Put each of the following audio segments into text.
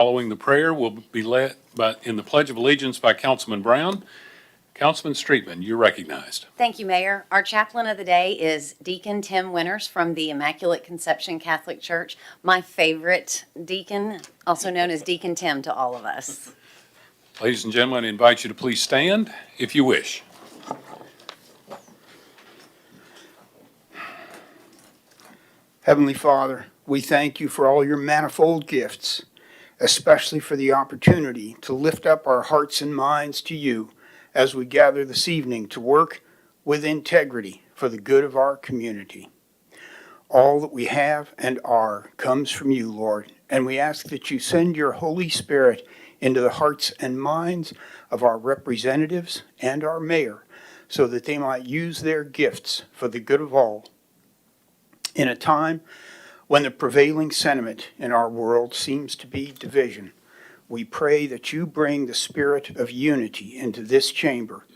Following the prayer will be led in the Pledge of Allegiance by Councilman Brown. Councilman Streetman, you're recognized. Thank you, Mayor. Our chaplain of the day is Deacon Tim Winters from the Immaculate Conception Catholic Church. My favorite deacon, also known as Deacon Tim to all of us. Ladies and gentlemen, I invite you to please stand if you wish. Heavenly Father, we thank you for all your manifold gifts, especially for the opportunity to lift up our hearts and minds to you as we gather this evening to work with integrity for the good of our community. All that we have and are comes from you, Lord, and we ask that you send your Holy Spirit into the hearts and minds of our representatives and our mayor so that they might use their gifts for the good of all. In a time when the prevailing sentiment in our world seems to be division, we pray that you bring the spirit of unity into this chamber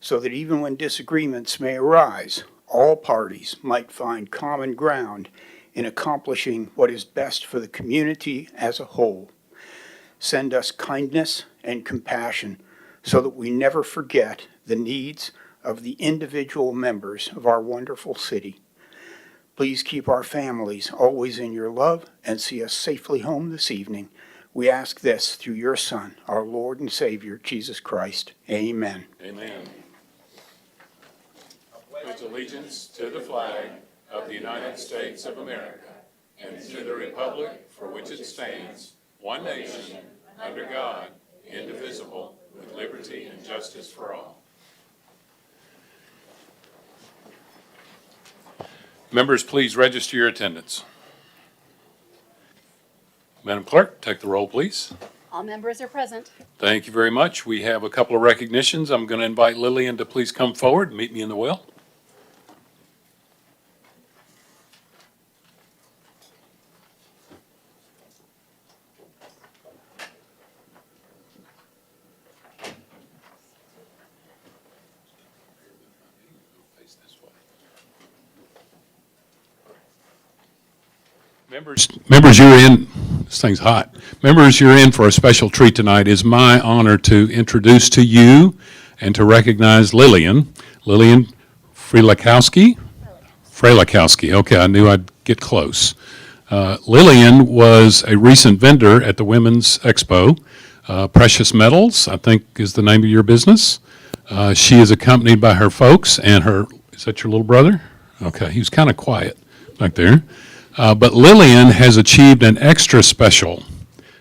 so that even when disagreements may arise, all parties might find common ground in accomplishing what is best for the community as a whole. Send us kindness and compassion so that we never forget the needs of the individual members of our wonderful city. Please keep our families always in your love and see us safely home this evening. We ask this through your Son, our Lord and Savior, Jesus Christ. Amen. Amen. I pledge allegiance to the flag of the United States of America and to the republic for which it stands, one nation, under God, indivisible, with liberty and justice for all. Members, please register your attendance. Madam Clerk, take the roll, please. All members are present. Thank you very much. We have a couple of recognitions. I'm going to invite Lillian to please come forward and meet me in the well. Members, you're in. This thing's hot. Members, you're in for a special treat tonight. It's my honor to introduce to you and to recognize Lillian Frelikowski. Okay, I knew I'd get close. Lillian was a recent vendor at the Women's Expo. Precious Metals, I think, is the name of your business. She is accompanied by her folks and her, is that your little brother? Okay, he was kind of quiet back there. But Lillian has achieved an extra special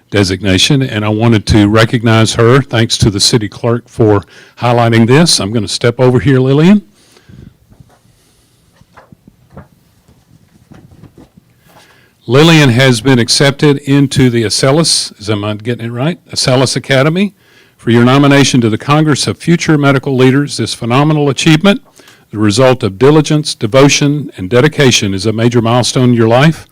designation, and I wanted to recognize her. Thanks to the city clerk for highlighting this. I'm going to step over here, Lillian. Lillian has been accepted into the Acellus, am I getting it right? Acellus Academy for your nomination to the Congress of Future Medical Leaders. This phenomenal achievement, the result of diligence, devotion, and dedication, is a major milestone in your life.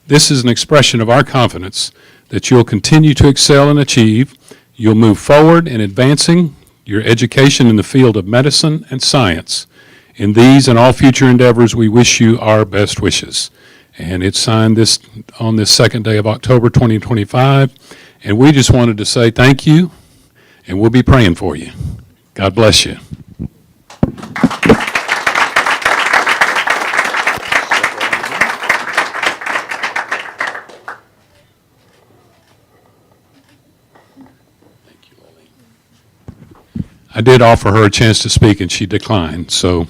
This is an expression of our confidence that you'll continue to excel and achieve. You'll move forward in advancing your education in the field of medicine and science. In these and all future endeavors, we wish you our best wishes. And it's signed on this second day of October 2025. And we just wanted to say thank you, and we'll be praying for you. God bless you. I did offer her a chance to speak, and she declined, so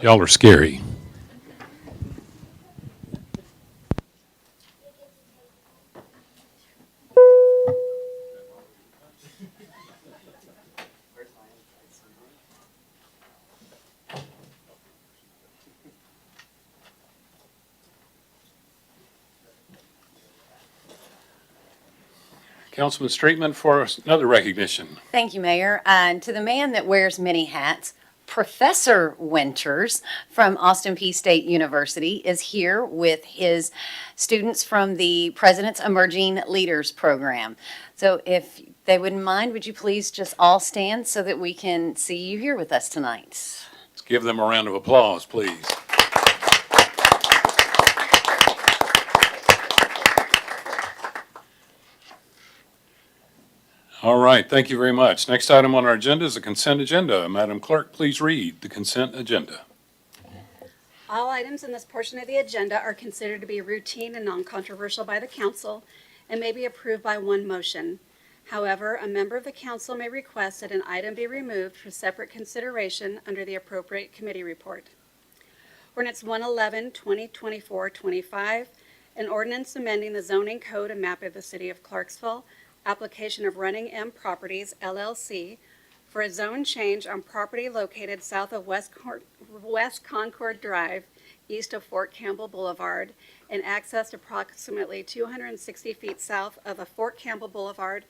y'all are scary. Councilman Streetman for another recognition. Thank you, Mayor. And to the man that wears many hats, Professor Winters from Austin Peay State University is here with his students from the President's Emerging Leaders Program. So if they wouldn't mind, would you please just all stand so that we can see you here with us tonight? Let's give them a round of applause, please. All right, thank you very much. Next item on our agenda is a consent agenda. Madam Clerk, please read the consent agenda. All items in this portion of the agenda are considered to be routine and non-controversial by the council and may be approved by one motion. However, a member of the council may request that an item be removed for separate consideration under the appropriate committee report. Ordinance 111, 2024-25, an ordinance amending the zoning code and map of the city of Clarksville, application of Running M Properties, LLC, for a zone change on property located south of West Concord Drive, east of Fort Campbell Boulevard, and accessed approximately 260 feet south of the Fort Campbell Boulevard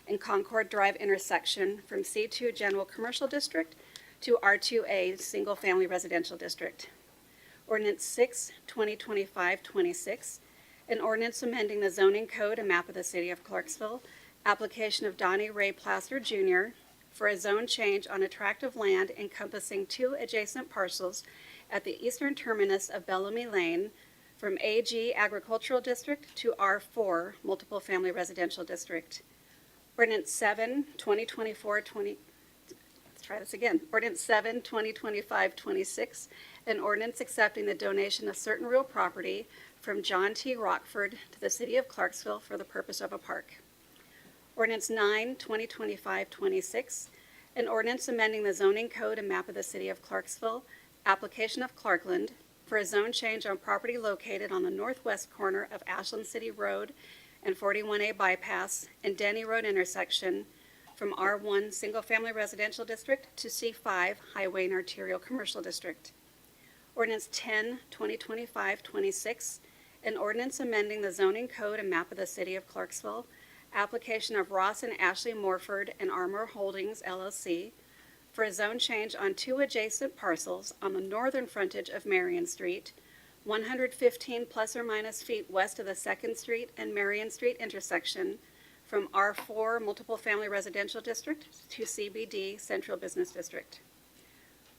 and Concord Drive intersection from C2 General Commercial District to R2A Single Family Residential District. Ordinance 6, 2025-26, an ordinance amending the zoning code and map of the city of Clarksville, application of Donnie Ray Plaster Jr. for a zone change on a tract of land encompassing 2 adjacent parcels at the eastern terminus of Bellamy Lane from AG Agricultural District to R4 Multiple Family Residential District. Ordinance 7, 2024-20. Let's try this again. Ordinance 7, 2025-26, an ordinance accepting the donation of certain real property from John T. Rockford to the city of Clarksville for the purpose of a park. Ordinance 9, 2025-26, an ordinance amending the zoning code and map of the city of Clarksville, application of Clarkland, for a zone change on property located on the northwest corner of Ashland City Road and 41A Bypass and Denny Road intersection from R1 Single Family Residential District to C5 Highway and Arterial Commercial District. Ordinance 10, 2025-26, an ordinance amending the zoning code and map of the city of Clarksville, application of Ross and Ashley Morford and Armor Holdings, LLC, for a zone change on 2 adjacent parcels on the northern frontage of Marion Street, 115 plus or minus feet west of the 2nd Street and Marion Street intersection, from R4 Multiple Family Residential District to CBD Central Business District.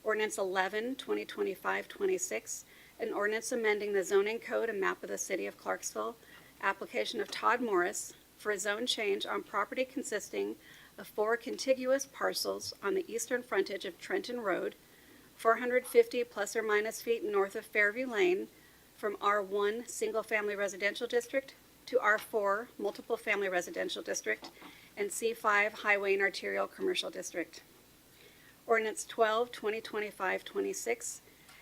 Ordinance 11, 2025-26, an ordinance amending the zoning code and map of the city of Clarksville, application of Todd Morris for a zone change on property consisting of 4 contiguous parcels on the eastern frontage of Trenton Road, 450 plus or minus feet north of Fairview Lane, from R1 Single Family Residential District to R4 Multiple Family Residential District and C5 Highway and Arterial Commercial District. Ordinance 12, 2025-26,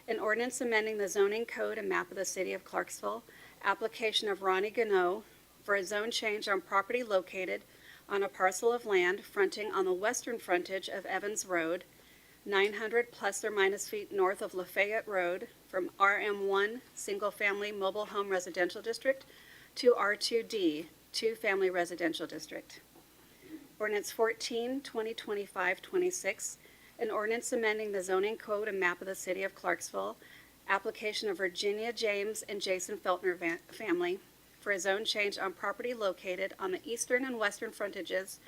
an ordinance amending the zoning code and map of the city of Clarksville, application of Ronnie Gano for a zone change on property located on a parcel of land fronting on the western frontage of Evans Road, 900 plus or minus feet north of Lafayette Road, from RM1 Single Family Mobile Home Residential District to R2D 2 Family Residential District. Ordinance 14, 2025-26, an ordinance amending the zoning code and map of the city of Clarksville, application of Virginia James and Jason Feltner family for a zone change on property located on the eastern and western frontages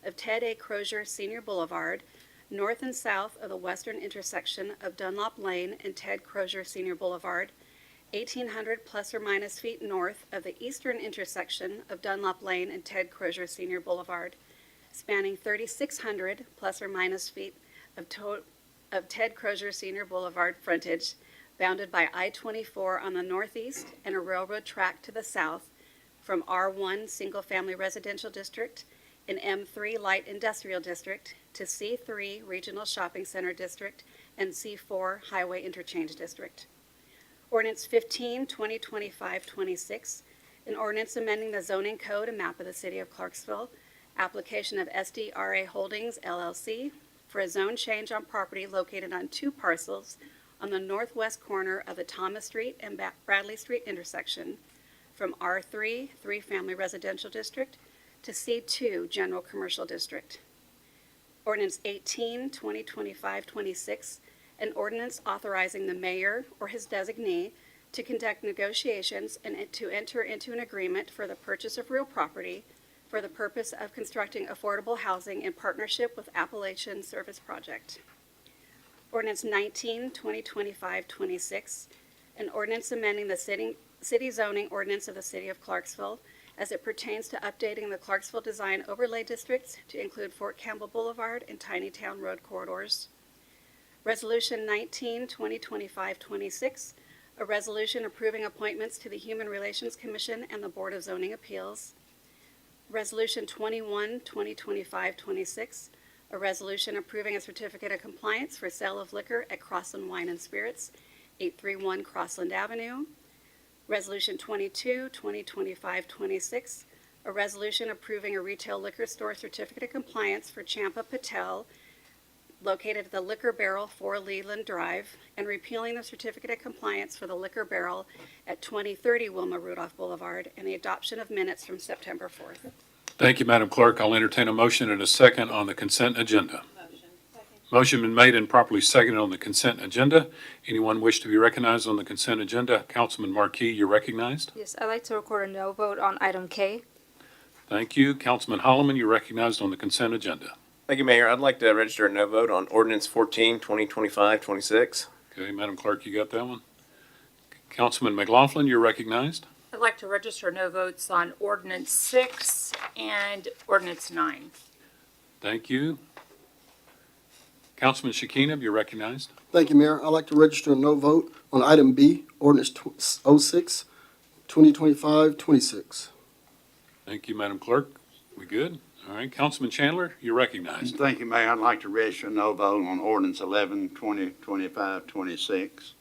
of Ted A. Crozier Senior Boulevard, north and south of the western intersection of Dunlop Lane and Ted Crozier Senior Boulevard, 1,800 plus or minus feet north of the eastern intersection of Dunlop Lane and Ted Crozier Senior Boulevard, spanning 3,600 plus or minus feet of Ted Crozier Senior Boulevard frontage, bounded by I-24 on the northeast and a railroad track to the south, from R1 Single Family Residential District and M3 Light Industrial District to C3 Regional Shopping Center District and C4 Highway Interchange District. Ordinance 15, 2025-26, an ordinance amending the zoning code and map of the city of Clarksville, application of SDRA Holdings, LLC, for a zone change on property located on 2 parcels on the northwest corner of the Thomas Street and Bradley Street intersection, from R3 3 Family Residential District to C2 General Commercial District. Ordinance 18, 2025-26, an ordinance authorizing the mayor or his designee to conduct negotiations and to enter into an agreement for the purchase of real property for the purpose of constructing affordable housing in partnership with Appalachian Service Project. Ordinance 19, 2025-26, an ordinance amending the city zoning ordinance of the city of Clarksville, as it pertains to updating the Clarksville Design Overlay Districts to include Fort Campbell Boulevard and Tiny Town Road corridors. Resolution 19, 2025-26, a resolution approving appointments to the Human Relations Commission and the Board of Zoning Appeals. Resolution 21, 2025-26, a resolution approving a certificate of compliance for sale of liquor at Crossland Wine and Spirits, 831 Crossland Avenue. Resolution 22, 2025-26, a resolution approving a retail liquor store certificate of compliance for Champa Patel, located at the Liquor Barrel 4 Leland Drive, and repealing the certificate of compliance for the Liquor Barrel at 2030 Wilma Rudolph Boulevard, and the adoption of minutes from September 4th. Thank you, Madam Clerk. I'll entertain a motion and a second on the consent agenda. Motion been made and properly seconded on the consent agenda. Anyone wish to be recognized on the consent agenda? Councilman Marquis, you're recognized. Yes, I'd like to record a no vote on item K. Thank you. Councilman Holloman, you're recognized on the consent agenda. Thank you, Mayor. I'd like to register a no vote on ordinance 14, 2025-26. Okay, Madam Clerk, you got that one? Councilman McLaughlin, you're recognized. I'd like to register no votes on ordinance 6 and ordinance 9. Thank you. Councilman Shekinah, you're recognized. Thank you, Mayor. I'd like to register a no vote on item B, ordinance 06, 2025-26. Thank you, Madam Clerk. We good? All right, Councilman Chandler, you're recognized. Thank you, Mayor. I'd like to register a no vote on ordinance 11, 2025-26.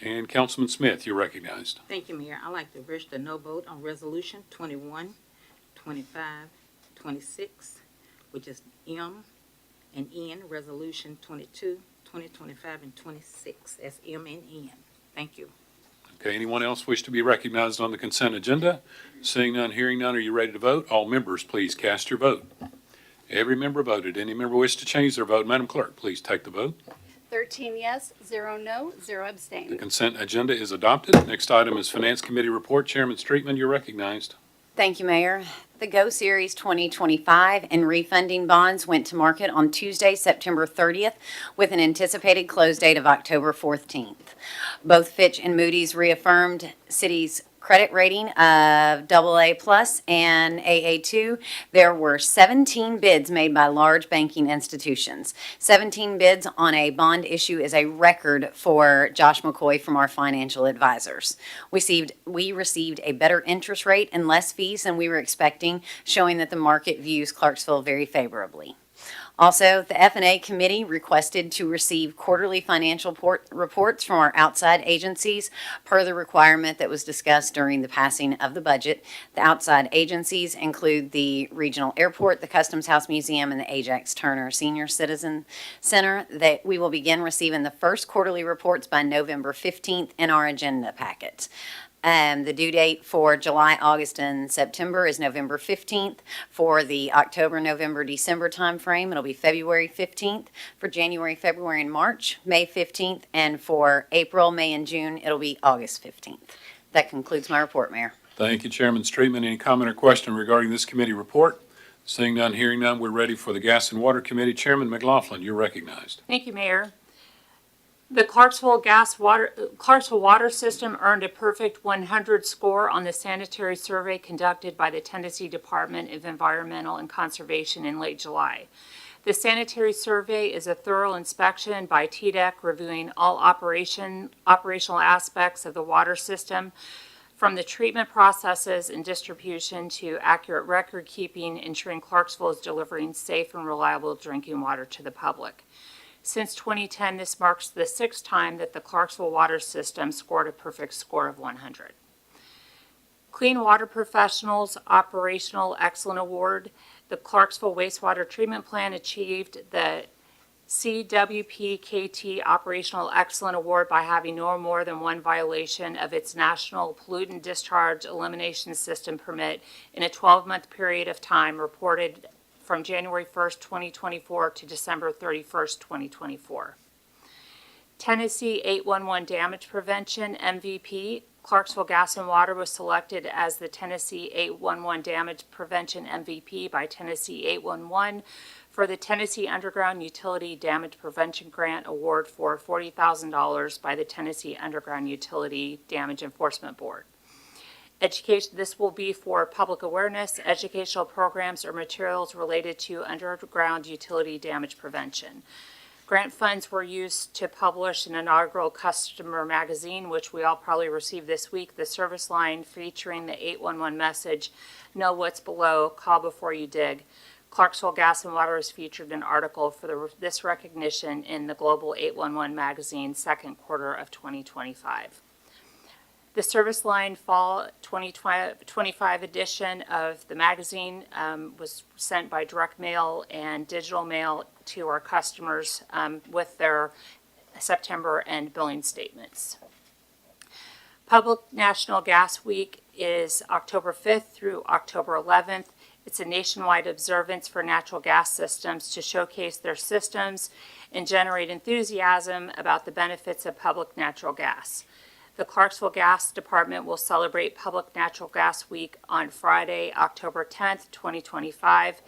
And Councilman Smith, you're recognized. Thank you, Mayor. I'd like to register no vote on resolution 21, 25, 26, which is M, and N, resolution 22, 2025, and 26. That's M and N. Thank you. Okay, anyone else wish to be recognized on the consent agenda? Seeing none, hearing none, are you ready to vote? All members, please cast your vote. Every member voted. Any member wish to change their vote? Madam Clerk, please take the vote. 13 yes, 0 no, 0 The abstain. consent agenda is adopted. Next item is Finance Committee report. Chairman Streetman, you're recognized. Thank you, Mayor. The Go Series 2025 and refunding bonds went to market on Tuesday, September 30th, with an anticipated close date of October 14th. Both Fitch and Moody's reaffirmed City's credit rating of AA+ and AA2. There were 17 bids made by large banking institutions. 17 bids on a bond issue is a record for Josh McCoy from our financial advisors. We received a better interest rate and less fees than we were expecting, showing that the market views Clarksville very favorably. Also, the F&A committee requested to receive quarterly financial reports from our outside agencies per the requirement that was discussed during the passing of the budget. The outside agencies include the Regional Airport, the Customs House Museum, and the Ajax Turner Senior Citizen Center. That we will begin receiving the first quarterly reports by November 15th in our agenda packet. The due date for July, August, and September is November 15th. For the October, November, December timeframe, it'll be February 15th. For January, February, and March, May 15th. And for April, May, and June, it'll be August 15th. That concludes my report, Mayor. Thank you, Chairman Streetman. Any comment or question regarding this committee report? Seeing none, hearing none, we're ready for the Gas and Water Committee. Chairman McLaughlin, you're recognized. Thank you, Mayor. The Clarksville Water System earned a perfect 100 score on the sanitary survey conducted by the Tennessee Department of Environmental and Conservation in late July. The sanitary survey is a thorough inspection by TDEC reviewing all operational aspects of the water system, from the treatment processes and distribution to accurate record keeping, ensuring Clarksville is delivering safe and reliable drinking water to the public. Since 2010, this marks the 6th time that the Clarksville Water System scored a perfect score of 100. Clean Water Professionals Operational Excellence Award. The Clarksville Wastewater Treatment Plant achieved the CWPKT Operational Excellence Award by having no more than one violation of its National Pollutant Discharge Elimination System permit in a 12-month period of time reported from January 1st, 2024 to December 31st, 2024. Tennessee 811 Damage Prevention MVP. Clarksville Gas and Water was selected as the Tennessee 811 Damage Prevention MVP by Tennessee 811 for the Tennessee Underground Utility Damage Prevention Grant Award for $40,000 by the Tennessee Underground Utility Damage Enforcement Board. This will be for public awareness, educational programs, or materials related to underground utility damage prevention. Grant funds were used to publish an inaugural customer magazine, which we all probably received this week, the service line featuring the 811 message, "Know what's below, call before you dig." Clarksville Gas and Water has featured an article for this recognition in the Global 811 magazine, second quarter of 2025. The Service Line Fall 2025 edition of the magazine was sent by direct mail and digital mail to our customers with their September and billing statements. Public National Gas Week is October 5th through October 11th. It's a nationwide observance for natural gas systems to showcase their systems and generate enthusiasm about the benefits of public natural gas. The Clarksville Gas Department will celebrate Public Natural Gas Week on Friday, October 10th, 2025,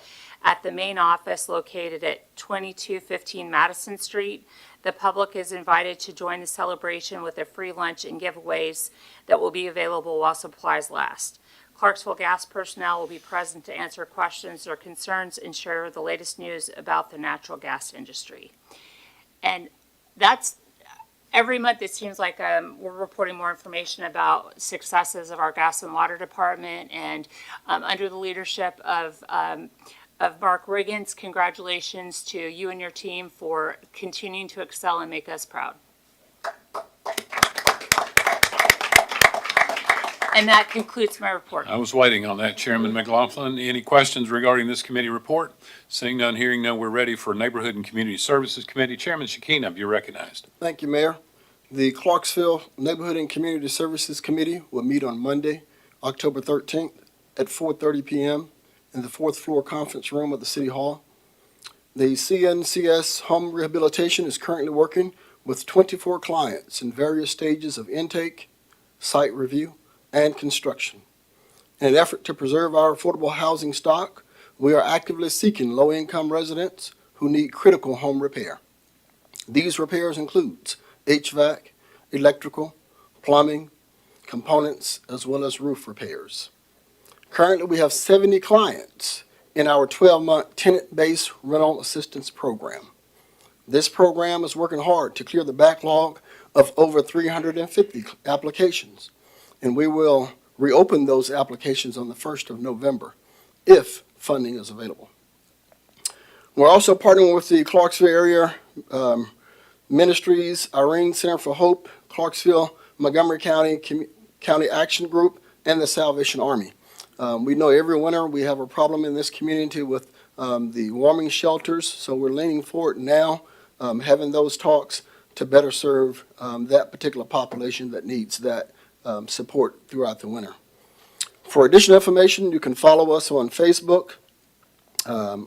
at the main office located at 2215 Madison Street. The public is invited to join the celebration with a free lunch and giveaways that will be available while supplies last. Clarksville Gas personnel will be present to answer questions or concerns and share the latest news about the natural gas industry. And that's every month. It seems like we're reporting more information about successes of our gas and water department, and under the leadership of Mark Riggins, congratulations to you and your team for continuing to excel and make us proud. And that concludes my report. I was waiting on that, Chairman McLaughlin. Any questions regarding this committee report? Seeing none, hearing none, we're ready for Neighborhood and Community Services Committee. Chairman Shekinah, you're recognized. Thank you, Mayor. The Clarksville Neighborhood and Community Services Committee will meet on Monday, October 13th at 4:30 p.m. in the fourth floor conference room of the City Hall. The CNCS Home Rehabilitation is currently working with 24 clients in various stages of intake, site review, and construction. In an effort to preserve our affordable housing stock, we are actively seeking low-income residents who need critical home repair. These repairs include HVAC, electrical, plumbing, components, as well as roof repairs. Currently, we have 70 clients in our 12-month tenant-based rental assistance program. This program is working hard to clear the backlog of over 350 applications, and we will reopen those applications on the 1st of November if funding is available. We're also partnering with the Clarksville area ministries, Irene Center for Hope, Clarksville, Montgomery County County Action Group, and the Salvation Army. We know every winter we have a problem in this community with the warming shelters, so we're leaning forward now, having those talks to better serve that particular population that needs that support throughout the winter. For additional information, you can follow us on Facebook,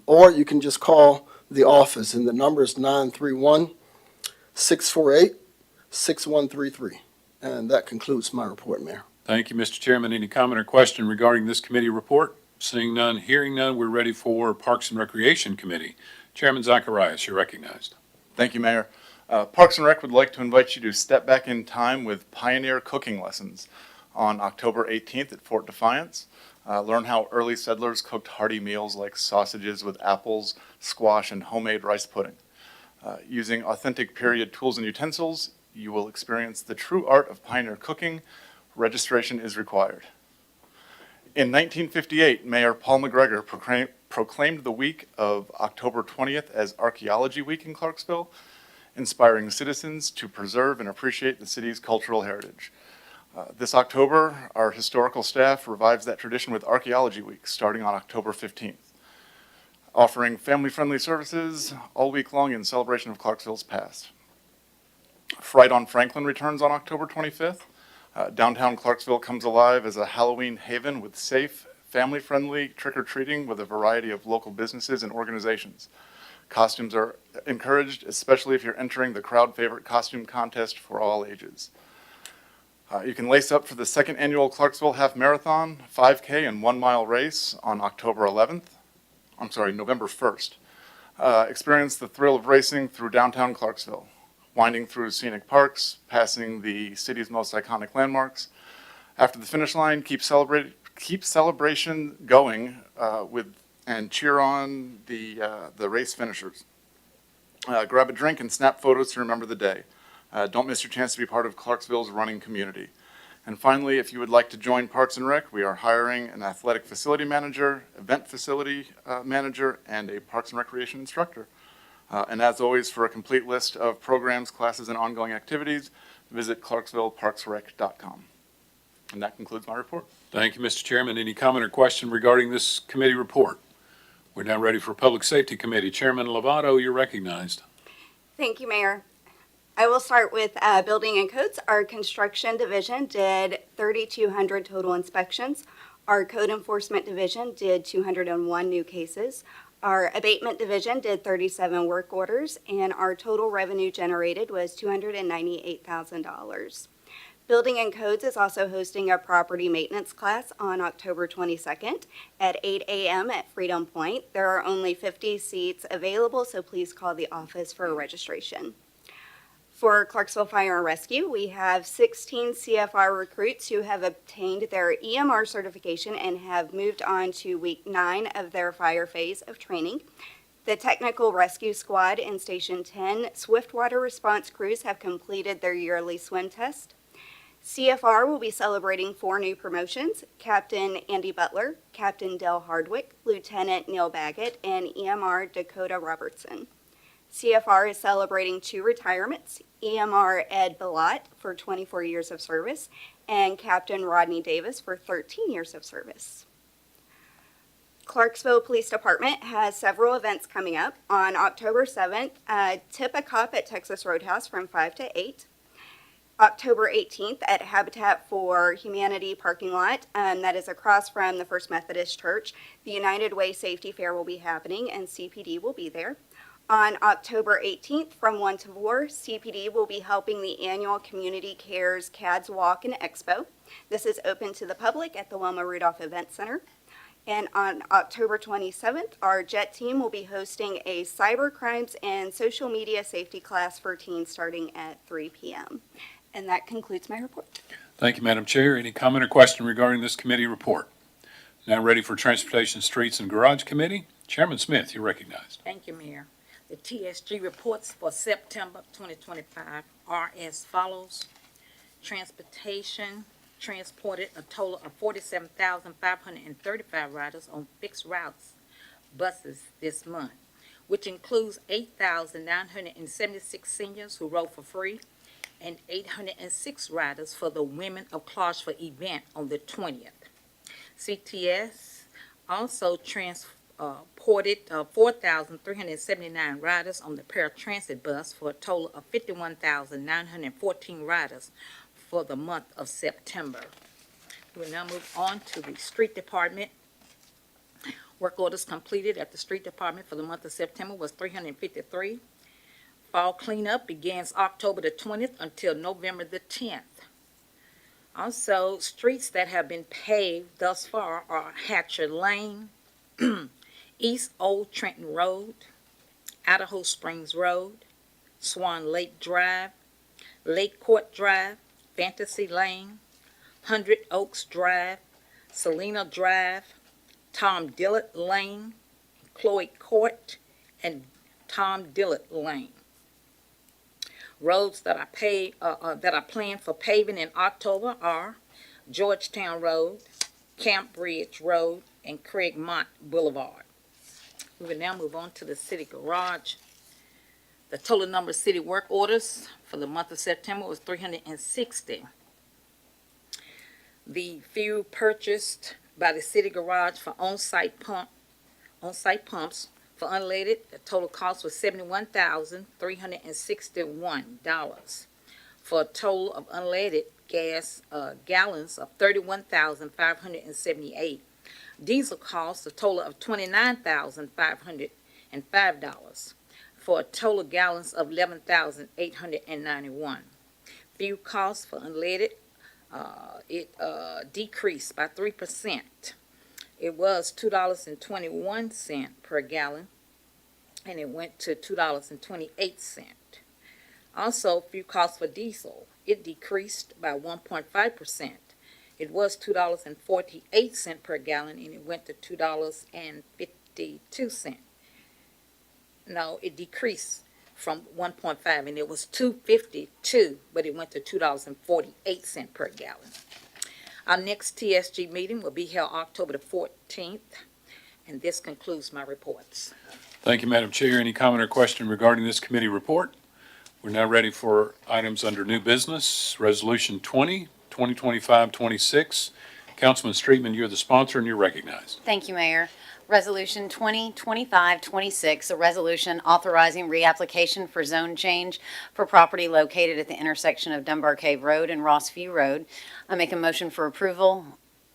or you can just call the office, and the number is 931-648-6133. And that concludes my report, Mayor. Thank you, Mr. Chairman. Any comment or question regarding this committee report? Seeing none, hearing none, we're ready for Parks and Recreation Committee. Chairman Zacharias, you're recognized. Thank you, Mayor. Parks and Rec would like to invite you to step back in time with Pioneer Cooking Lessons on October 18th at Fort Defiance. Learn how early settlers cooked hearty meals like sausages with apples, squash, and homemade rice pudding. Using authentic period tools and utensils, you will experience the true art of pioneer cooking. Registration is required. In 1958, Mayor Paul McGregor proclaimed the week of October 20th as Archaeology Week in Clarksville, inspiring citizens to preserve and appreciate the city's cultural heritage. This October, our historical staff revives that tradition with Archaeology Week, starting on October 15th, offering family-friendly services all week long in celebration of Clarksville's past. Fright on Franklin returns on October 25th. Downtown Clarksville comes alive as a Halloween haven with safe, family-friendly trick-or-treating with a variety of local businesses and organizations. Costumes are encouraged, especially if you're entering the crowd favorite costume contest for all ages. You can lace up for the second annual Clarksville Half Marathon, 5K, and 1 mile race on November 1st. Experience the thrill of racing through downtown Clarksville, winding through scenic parks, passing the city's most iconic landmarks, After the finish line, keep celebration going and cheer on the race finishers. Grab a drink and snap photos to remember the day. Don't miss your chance to be part of Clarksville's running community. And finally, if you would like to join Parks and Rec, we are hiring an athletic facility manager, event facility manager, and a Parks and Recreation instructor. And as always, for a complete list of programs, classes, and ongoing activities, visit clarksvilleparksrec.com. And that concludes my report. Thank you, Mr. Chairman. Any comment or question regarding this committee report? We're now ready for Public Safety Committee. Chairman Lovato, you're recognized. Thank you, Mayor. I will start with Building and Codes. Our construction division did 3,200 total inspections. Our code enforcement division did 201 new cases. Our abatement division did 37 work orders, and our total revenue generated was $298,000. Building and Codes is also hosting a property maintenance class on October 22nd at 8 a.m. at Freedom Point. There are only 50 seats available, so please call the office for a registration. For Clarksville Fire and Rescue, we have 16 CFR recruits who have obtained their EMR certification and have moved on to week 9 of their fire phase of training. The Technical Rescue Squad in Station 10 Swiftwater Response crews have completed their yearly swim test. CFR will be celebrating 4 new promotions: Captain Andy Butler, Captain Dell Hardwick, Lieutenant Neil Baggett, and EMR Dakota Robertson. CFR is celebrating 2 retirements: EMR Ed Bellot for 24 years of service and Captain Rodney Davis for 13 years of service. Clarksville Police Department has several events coming up. On October 7th, Tip a Cop at Texas Roadhouse from 5 to 8. October 18th at Habitat for Humanity parking lot, that is across from the First Methodist Church. The United Way Safety Fair will be happening and CPD will be there. On October 18th, from 1 to 4, CPD will be helping the annual Community Cares CADS Walk and Expo. This is open to the public at the Wilma Rudolph Event Center. And on October 27th, our JET team will be hosting a cyber crimes and social media safety class for teens starting at 3 p.m. And that concludes my report. Thank you, Madam Chair. Any comment or question regarding this committee report? Now ready for Transportation, Streets, and Garage Committee. Chairman Smith, you're recognized. Thank you, Mayor. The TSG reports for September 2025 are as follows. Transportation transported a total of 47,535 riders on fixed routes buses this month, which includes 8,976 seniors who rode for free and 806 riders for the Women of Clarksville event on the 20th. CTS also transported 4,379 riders on the paratransit bus for a total of 51,914 riders for the month of September. We will now move on to the Street Department. Work orders completed at the Street Department for the month of September was 353. Fall cleanup begins October the 20th until November the 10th. Also, streets that have been paved thus far are Hatcher Lane, East Old Trenton Road, Idaho Springs Road, Swan Lake Drive, Lake Court Drive, Fantasy Lane, 100 Oaks Drive, Selena Drive, Tom Dillard Lane, Chloe Court, and Tom Dillard Lane. Roads that are planned for paving in October are Georgetown Road, Camp Bridge Road, and Craigmont Boulevard. We will now move on to the city garage. The total number of city work orders for the month of September was 360. The fuel purchased by the city garage for on-site pumps for unleaded, the total cost was $71,361 for a total of unleaded gas gallons of 31,578. Diesel costs a total of $29,505 for a total gallons of 11,891. Fuel costs for unleaded, it decreased by 3%. It was $2.21 per gallon, and it went to $2.28. Also, fuel costs for diesel, it decreased by 1.5%. It was $2.48 per gallon, and it went to $2.52. No, it decreased from 1.5, and it was $2.52, but it went to $2.48 per gallon. Our next TSG meeting will be held October the 14th, and this concludes my reports. Thank you, Madam Chair. Any comment or question regarding this committee report? We're now ready for items under new business. Resolution 2025-26. Councilman Streetman, you're the sponsor and you're recognized. Thank you, Mayor. Resolution 2025-26, a resolution authorizing reapplication for zone change for property located at the intersection of Dunbar Cave Road and Rossview Road. I make a motion for approval.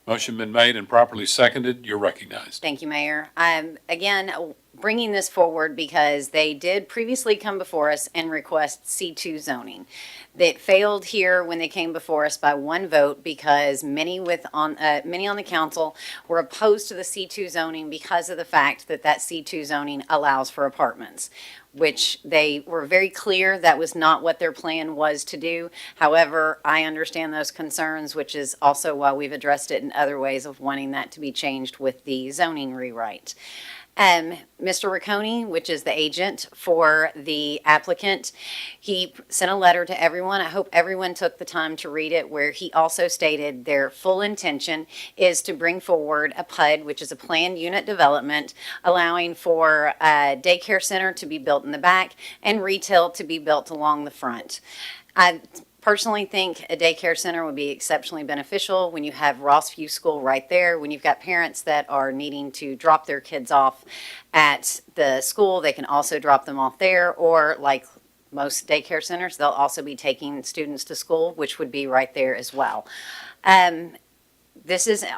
Motion been made and properly seconded. You're recognized. Thank you, Mayor. I'm, again, bringing this forward because they did previously come before us and request C2 zoning. That failed here when they came before us by one vote because many on the council were opposed to the C2 zoning because of the fact that that C2 zoning allows for apartments, which they were very clear that was not what their plan was to do. However, I understand those concerns, which is also why we've addressed it in other ways of wanting that to be changed with the zoning rewrite. Mr. Riccone, which is the agent for the applicant, he sent a letter to everyone. I hope everyone took the time to read it, where he also stated their full intention is to bring forward a PUD, which is a planned unit development, allowing for a daycare center to be built in the back and retail to be built along the front. I personally think a daycare center would be exceptionally beneficial when you have Rossview School right there. When you've got parents that are needing to drop their kids off at the school, they can also drop them off there, or like most daycare centers, they'll also be taking students to school, which would be right there as well.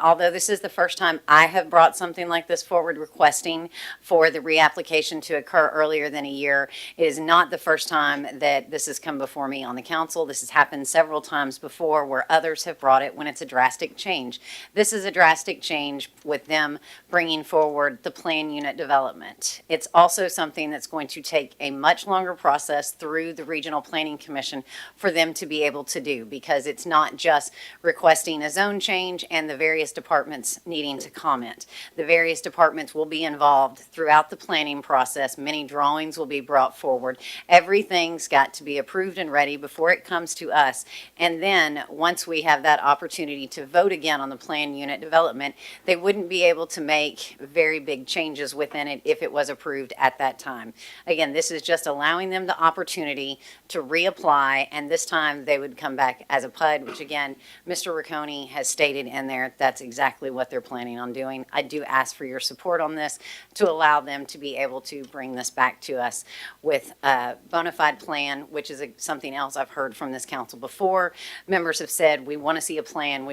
Although this is the first time I have brought something like this forward requesting for the reapplication to occur earlier than a year, it is not the first time that this has come before me on the council. This has happened several times before where others have brought it when it's a drastic change. This is a drastic change with them bringing forward the plan unit development. It's also something that's going to take a much longer process through the Regional Planning Commission for them to be able to do, because it's not just requesting a zone change and the various departments needing to comment. The various departments will be involved throughout the planning process. Many drawings will be brought forward. Everything's got to be approved and ready before it comes to us. And then once we have that opportunity to vote again on the plan unit development, they wouldn't be able to make very big changes within it if it was approved at that time. Again, this is just allowing them the opportunity to reapply, and this time they would come back as a PUD, which again, Mr. Riccone has stated in there that's exactly what they're planning on doing. I do ask for your support on this to allow them to be able to bring this back to us with a bona fide plan, which is something else I've heard from this council before. Members have said, we want to see a plan,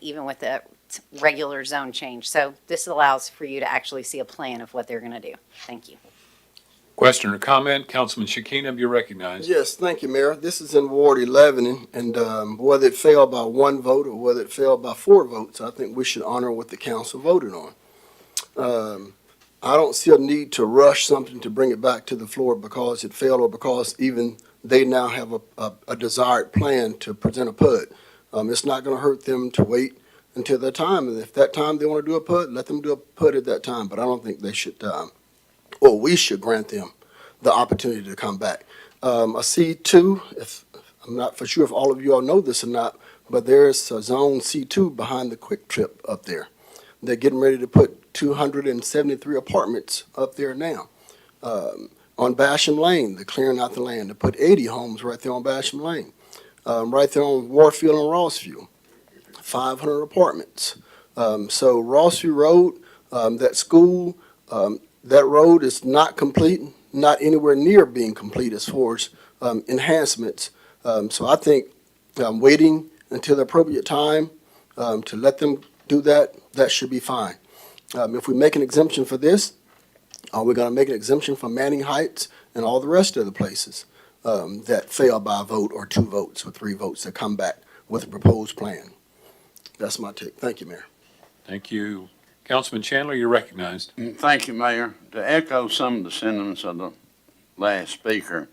even with the regular zone change. So this allows for you to actually see a plan of what they're going to do. Thank you. Question or comment? Councilman Shekinah, you're recognized. Yes, thank you, Mayor. This is in Ward 11, and whether it failed by one vote or whether it failed by 4 votes, I think we should honor what the council voted on. I don't see a need to rush something to bring it back to the floor because it failed or because even they now have a desired plan to present a PUD. It's not going to hurt them to wait until their time, and if that time they want to do a PUD, let them do a PUD at that time, but I don't think they should, or we should grant them the opportunity to come back. A C2, I'm not for sure if all of you all know this or not, but there's a zone C2 behind the Quick Trip up there. They're getting ready to put 273 apartments up there now. On Basham Lane, they're clearing out the land to put 80 homes right there on Basham Lane. Right there on Warfield and Rossview, 500 apartments. So Rossview Road, that school, that road is not complete, not anywhere near being complete as far as enhancements. So I think waiting until the appropriate time to let them do that, that should be fine. If we make an exemption for this, are we going to make an exemption for Manning Heights and all the rest of the places that fail by a vote or 2 votes or 3 votes that come back with a proposed plan? That's my take. Thank you, Mayor. Thank you. Councilman Chandler, you're recognized. Thank you, Mayor. To echo some of the sentiments of the last speaker,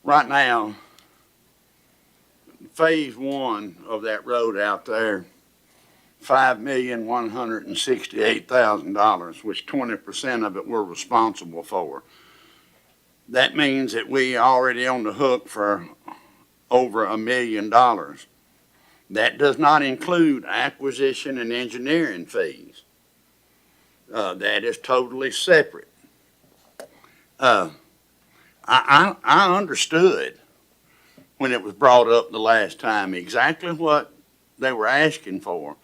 right now, phase one of that road out there, $5,168,000, which 20% of it we're responsible for. That means that we already on the hook for over $1 million. That does not include acquisition and engineering fees. That is totally separate. I understood when it was brought up the last time exactly what they were asking for.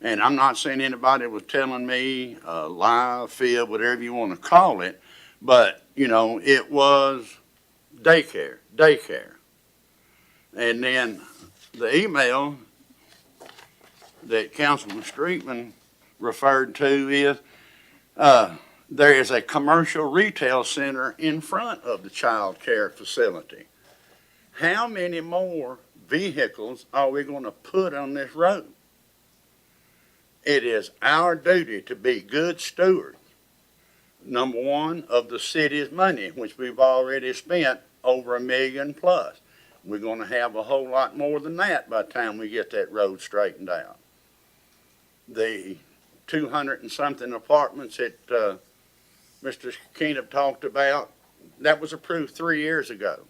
And I'm not saying anybody was telling me a lie, fib, whatever you want to call it, but, you know, it was daycare. And then the email that Councilman Streetman referred to is there is a commercial retail center in front of the child care facility. How many more vehicles are we going to put on this road? It is our duty to be good stewards, number one, of the city's money, which we've already spent over $1 million plus. We're going to have a whole lot more than that by the time we get that road straightened out. The 200 and something apartments that Mr. Keenup talked about, that was approved 3 years ago.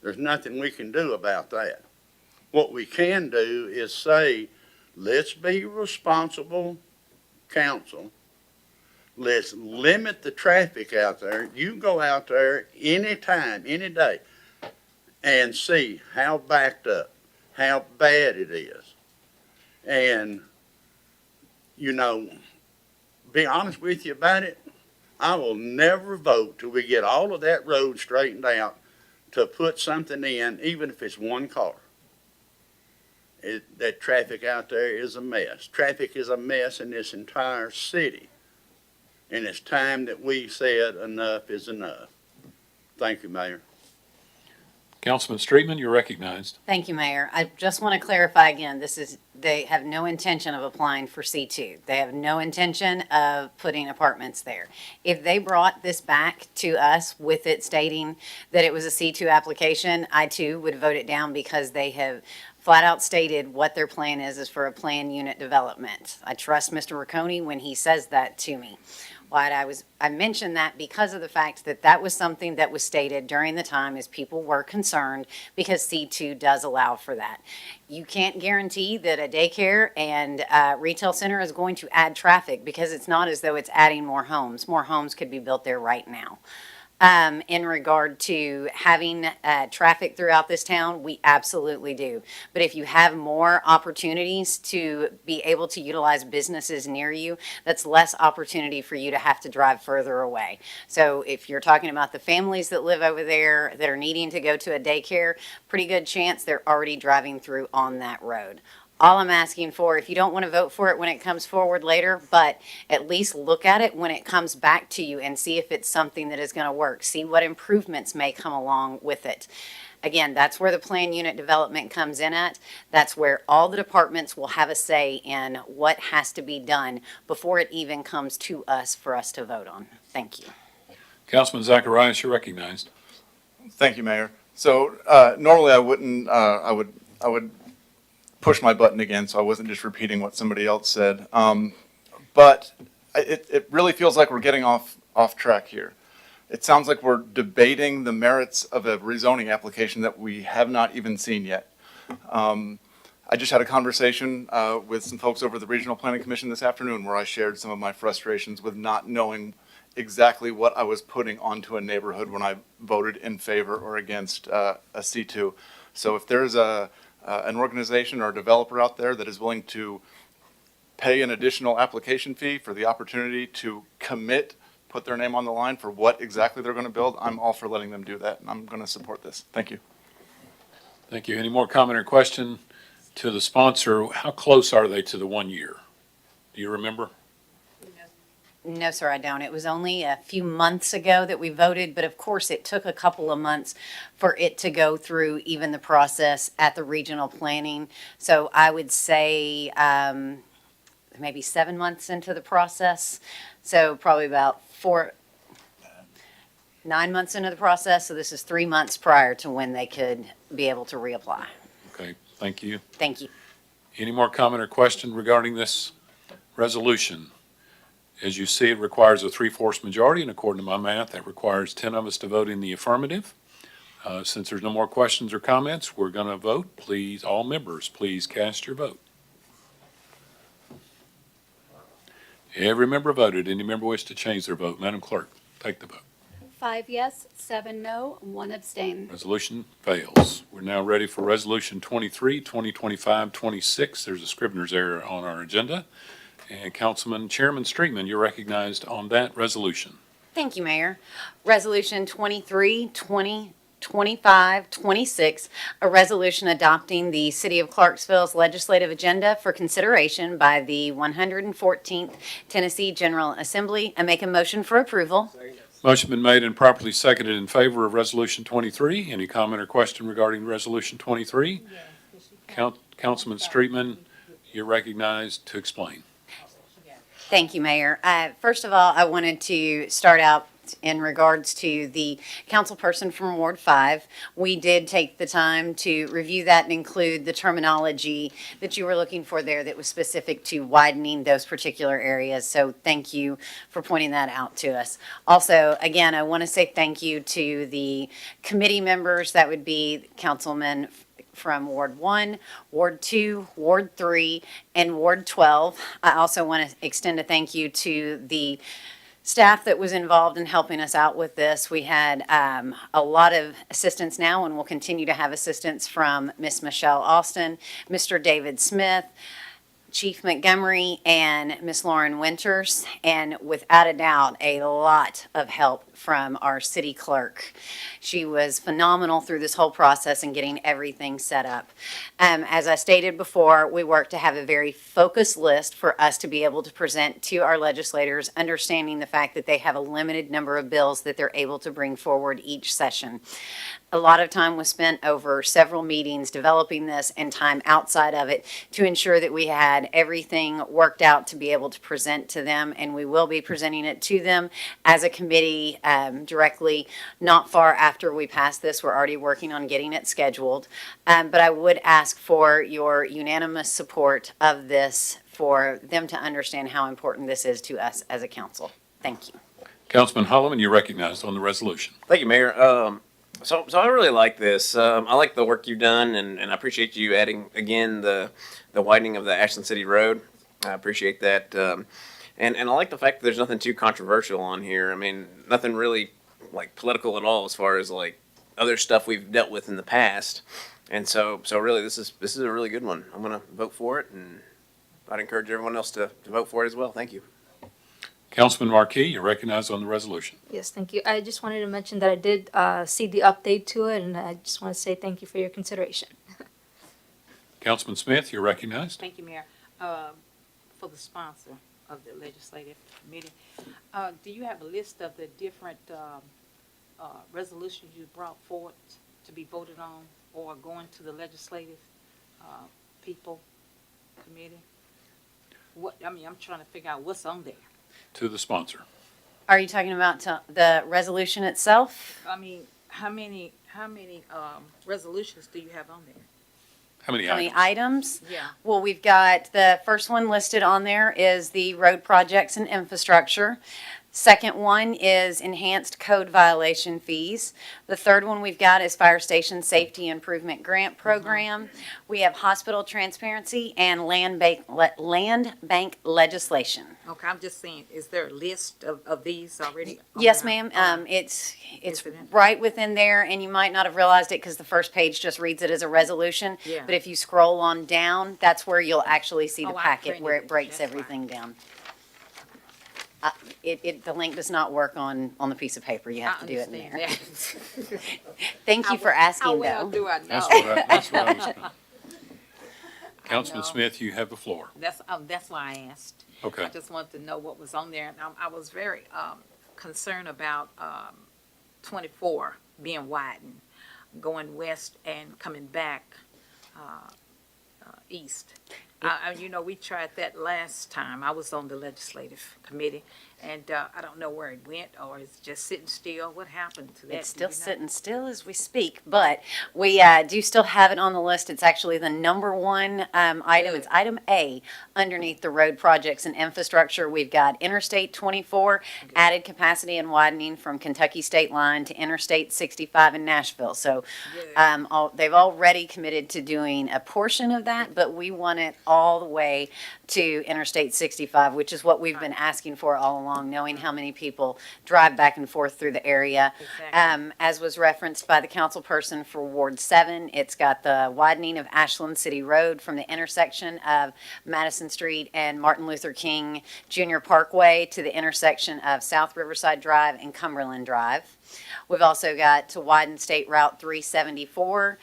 There's nothing we can do about that. What we can do is say, let's be responsible council. Let's limit the traffic out there. You go out there anytime, any day, and see how backed up, how bad it is. And, you know, be honest with you about it, I will never vote till we get all of that road straightened out to put something in, even if it's one car. That traffic out there is a mess. Traffic is a mess in this entire city. And it's time that we said enough is enough. Thank you, Mayor. Councilman Streetman, you're recognized. Thank you, Mayor. I just want to clarify again, they have no intention of applying for C2. They have no intention of putting apartments there. If they brought this back to us with it stating that it was a C2 application, I too would vote it down because they have flat out stated what their plan is for a planned unit development. I trust Mr. Riccone when he says that to me. I mentioned that because of the fact that that was something that was stated during the time as people were concerned because C2 does allow for that. You can't guarantee that a daycare and retail center is going to add traffic because it's not as though it's adding more homes. More homes could be built there right now. In regard to having traffic throughout this town, we absolutely do. But if you have more opportunities to be able to utilize businesses near you, that's less opportunity for you to have to drive further away. So if you're talking about the families that live over there that are needing to go to a daycare, pretty good chance they're already driving through on that road. All I'm asking for, if you don't want to vote for it when it comes forward later, but at least look at it when it comes back to you and see if it's something that is going to work. See what improvements may come along with it. Again, that's where the planned unit development comes in at. That's where all the departments will have a say in what has to be done before it even comes to us for us to vote on. Thank you. Councilman Zacharias, you're recognized. Thank you, Mayor. So normally I wouldn't, I would push my button again, so I wasn't just repeating what somebody else said. But it really feels like we're getting off track here. It sounds like we're debating the merits of a rezoning application that we have not even seen yet. I just had a conversation with some folks over at the Regional Planning Commission this afternoon where I shared some of my frustrations with not knowing exactly what I was putting onto a neighborhood when I voted in favor or against a C2. So if there's an organization or a developer out there that is willing to pay an additional application fee for the opportunity to commit, put their name on the line for what exactly they're going to build, I'm all for letting them do that, and I'm going to support this. Thank you. Thank you. Any more comment or question to the sponsor? How close are they to the 1 year? Do you remember? No, sir, I don't. It was only a few months ago that we voted, but of course it took a couple of months for it to go through even the process at the regional planning. So I would say maybe 7 months into the process. So probably about 9 months into the process. So this is 3 months prior to when they could be able to reapply. Okay. Thank you. Thank you. Any more comment or question regarding this resolution? As you see, it requires a 3/4 majority, and according to my math, that requires 10 of us to vote in the affirmative. Since there's no more questions or comments, we're going to vote. Please, all members, please cast your vote. Every member voted. Any member wish to change their vote? Madam Clerk, take the vote. 5 yes, 7 no, 1 abstain. Resolution fails. We're now ready for Resolution 23, 2025, 26. There's a Scrivener's error on our agenda. And Councilman Chairman Streetman, you're recognized on that resolution. Thank you, Mayor. Resolution 23, 2025, 26, a resolution adopting the City of Clarksville's legislative agenda for consideration by the 114th Tennessee General Assembly. I make a motion for approval. Motion been made and properly seconded in favor of Resolution 23. Any comment or question regarding Resolution 23? Councilman Streetman, you're recognized to explain. Thank you, Mayor. First of all, I wanted to start out in regards to the councilperson from Ward 5. We did take the time to review that and include the terminology that you were looking for there that was specific to widening those particular areas. So thank you for pointing that out to us. Also, again, I want to say thank you to the committee members. That would be Councilman from Ward 1, Ward 2, Ward 3, and Ward 12. I also want to extend a thank you to the staff that was involved in helping us out with this. We had a lot of assistance now, and we'll continue to have assistance from Miss Michelle Austin, Mr. David Smith, Chief Montgomery, and Miss Lauren Winters, and without a doubt, a lot of help from our city clerk. She was phenomenal through this whole process and getting everything set up. As I stated before, we work to have a very focused list for us to be able to present to our legislators, understanding the fact that they have a limited number of bills that they're able to bring forward each session. A lot of time was spent over several meetings developing this and time outside of it to ensure that we had everything worked out to be able to present to them, and we will be presenting it to them as a committee directly not far after we pass this. We're already working on getting it scheduled, but I would ask for your unanimous support of this for them to understand how important this is to us as a council. Thank you. Councilman Holloman, you're recognized on the resolution. Thank you, Mayor. So I really like this. I like the work you've done, and I appreciate you adding, again, the widening of the Ashland City Road. I appreciate that. And I like the fact that there's nothing too controversial on here. I mean, nothing really, like, political at all as far as, like, other stuff we've dealt with in the past. And so really, this is a really good one. I'm going to vote for it, and I'd encourage everyone else to vote for it as well. Thank you. Councilman Marquis, you're recognized on the resolution. Yes, thank you. I just wanted to mention that I did see the update to it, and I just want to say thank you for your consideration. Councilman Smith, you're recognized. Thank you, Mayor. For the sponsor of the legislative committee, do you have a list of the different resolutions you brought forward to be voted on or going to the legislative people committee? I'm trying to figure out what's on there. To the sponsor. Are you talking about the resolution itself? How many resolutions do you have on there? How many How many items? items? Yeah. Well, we've got, the first one listed on there is the road projects and infrastructure. Second one is enhanced code violation fees. The third one we've got is Fire Station Safety Improvement Grant Program. We have hospital transparency and land bank legislation. Okay, I'm just saying, is there a list of these already? on Yes, there? ma'am. It's Is it in? right within there, and you might not have realized it because the first page just reads it as a resolution. Yeah. But if you scroll on down, that's where you'll actually see the Oh, I packet printed where it it. breaks That's everything down. The link does not work on the piece of paper. You have to do it in there. I understand that. Thank you for asking, How well though. do I know? That's what I was going. Councilman know. Smith, you have the floor. That's why I asked. Okay. I just wanted to know what was on there. And I was very concerned about 24 being widened, going west and coming back east. We tried that last time. I was on the legislative committee, and I don't know where it went, or it's just sitting still. What happened to that? It's Do you still know? sitting still as we speak, but we do still have it on the list. It's actually the number one item. It's item A underneath the road projects and infrastructure. We've got Interstate 24, added capacity and widening from Kentucky State Line to Interstate 65 in Nashville. So they've already committed to doing a portion of that, but we want it all the way to Interstate 65, which is what we've been asking for all along, knowing how many people drive back and forth through the area. Exactly. As was referenced by the council person for Ward 7, it's got the widening of Ashland City Road from the intersection of Madison Street and Martin Luther King Jr. Parkway to the intersection of South Riverside Drive and Cumberland Drive. We've also got to widen State Route 374,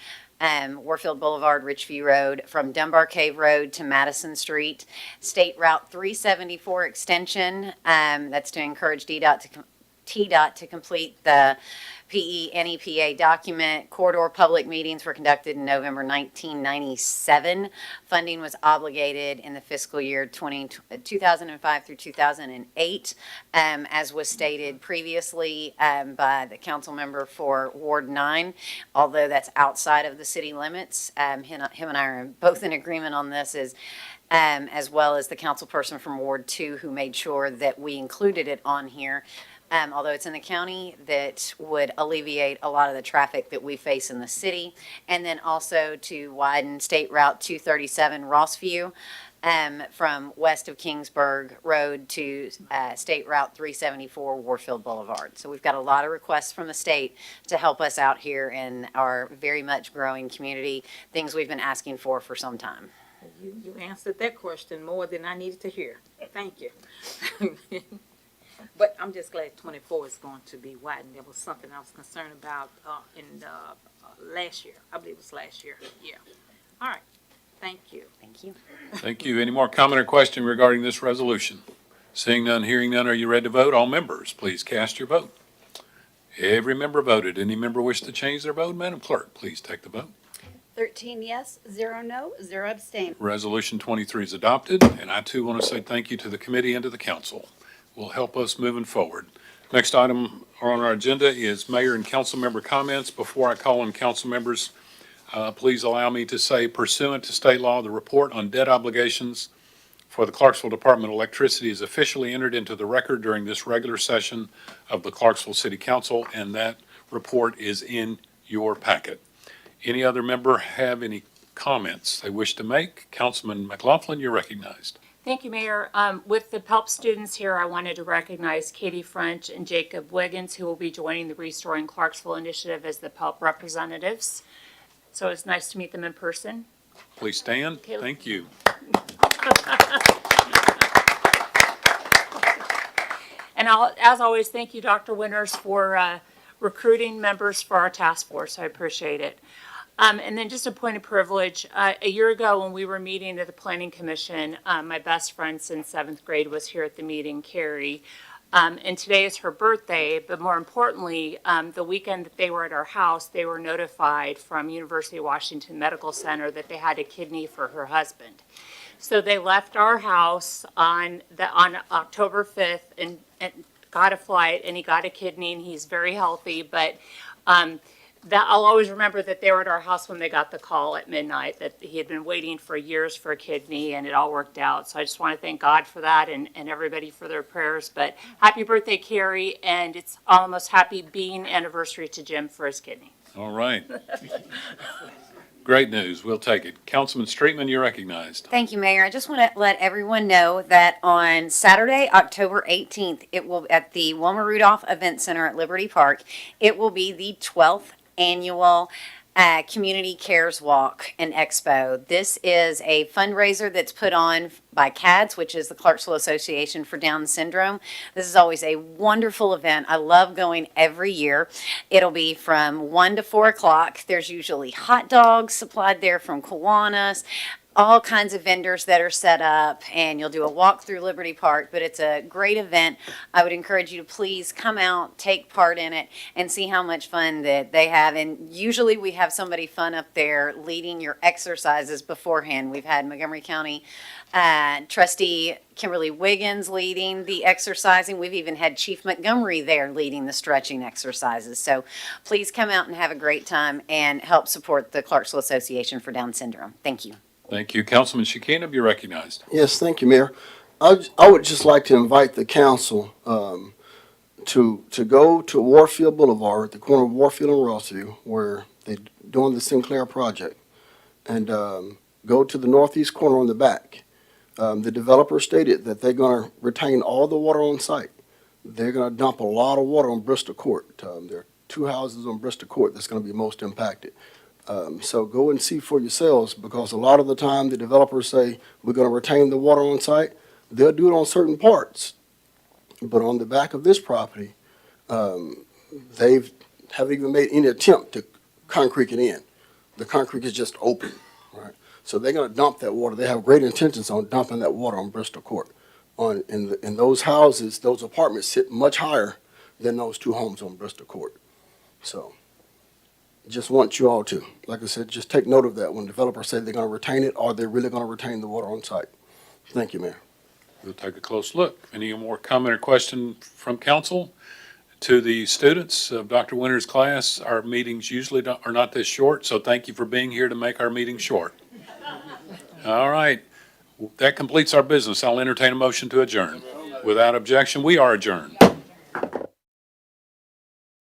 Warfield Boulevard, Richview Road, from Dunbar Cave Road to Madison Street. State Route 374 extension, that's to encourage TDOT to complete the PE-NEPA document. Corridor public meetings were conducted in November 1997. Funding was obligated in the fiscal year 2005 through 2008, as was stated previously by the council member for Ward 9. Although that's outside of the city limits, him and I are both in agreement on this, as well as the council person from Ward 2 who made sure that we included it on here. Although it's in the county, that would alleviate a lot of the traffic that we face in the city. And then also to widen State Route 237 Rossview from west of Kingsburg Road to State Route 374 Warfield Boulevard. So we've got a lot of requests from the state to help us out here in our very much growing community, things we've been asking for some time. You answered that question more than I needed to hear. Thank you. But I'm just glad 24 is going to be widened. There was something I was concerned about in last year. I believe it was last year. Yeah. All right. Thank you. Thank you. Thank you. Any more comment or question regarding this resolution? Seeing none, hearing none, are you ready to vote? All members, please cast your vote. Every member voted. Any member wish to change their vote? Madam Clerk, please take the vote. 13 yes, 0 no, 0 abstain. Resolution 23 is adopted, and I too want to say thank you to the committee and to the council. Will help us moving forward. Next item on our agenda is mayor and council member comments. Before I call on council members, please allow me to say, pursuant to state law, the report on debt obligations for the Clarksville Department of Electricity is officially entered into the record during this regular session of the Clarksville City Council, and that report is in your packet. Any other member have any comments they wish to make? Councilman McLaughlin, you're recognized. Thank you, Mayor. With the PELP students here, I wanted to recognize Katie French and Jacob Wiggins, who will be joining the Restoring Clarksville Initiative as the PELP representatives. So it's nice to meet them in person. Please stand. Okay. Thank you. And as always, thank you, Dr. Winters, for recruiting members for our task force. I appreciate it. And then just a point of privilege, a year ago when we were meeting at the Planning Commission, my best friend since 7th grade was here at the meeting, Carrie. And today is her birthday, but more importantly, the weekend that they were at our house, they were notified from University of Washington Medical Center that they had a kidney for her husband. So they left our house on October 5th and got a flight, and he got a kidney, and he's very healthy, but that I'll always remember that they were at our house when they got the call at midnight that he had been waiting for years for a kidney, and it all worked out. So I just want to thank God for that and everybody for their prayers. But happy birthday, Carrie, and it's almost happy being anniversary to Jim for his kidney. All right. Great news. We'll take it. Councilman Streetman, you're recognized. Thank you, Mayor. I just want to let everyone know that on Saturday, October 18th, it will at the Wilma Rudolph Event Center at Liberty Park. It will be the 12th annual Community Cares Walk and Expo. This is a fundraiser that's put on by CADS, which is the Clarksville Association for Down Syndrome. This is always a wonderful event. I love going every year. It'll be from 1 to 4 o'clock. There's usually hot dogs supplied there from Kiwanis, all kinds of vendors that are set up, and you'll do a walk through Liberty Park, but it's a great event. I would encourage you to please come out, take part in it, and see how much fun that they have. And usually we have somebody fun up there leading your exercises beforehand. We've had Montgomery County trustee Kimberly Wiggins leading the exercising. We've even had Chief Montgomery there leading the stretching exercises. So please come out and have a great time and help support the Clarksville Association for Down Syndrome. Thank you. Thank you. Councilman Shekinah, be recognized. Yes, thank you, Mayor. I would just like to invite the council to go to Warfield Boulevard, the corner of Warfield and Rossview, where they're doing the Sinclair project, and go to the northeast corner on the back. The developer stated that they're going to retain all the water on site. They're going to dump a lot of water on Bristol Court. There are 2 houses on Bristol Court that's going to be most impacted. So go and see for yourselves, because a lot of the time the developers say, we're going to retain the water on site. They'll do it on certain parts. But on the back of this property, they haven't even made any attempt to concrete it in. The concrete is just open, right? So they're going to dump that water. They have great intentions on dumping that water on Bristol Court. In those houses, those apartments sit much higher than those 2 homes on Bristol Court. So just want you all to, like I said, just take note of that when developers say they're going to retain it, or they're really going to retain the water on site. Thank you, Mayor. We'll take a close look. Any more comment or question from council? To the students of Dr. Winter's class, our meetings usually are not this short, so thank you for being here to make our meeting short. All right, that completes our business. I'll entertain a motion to adjourn. Without objection, we are adjourned.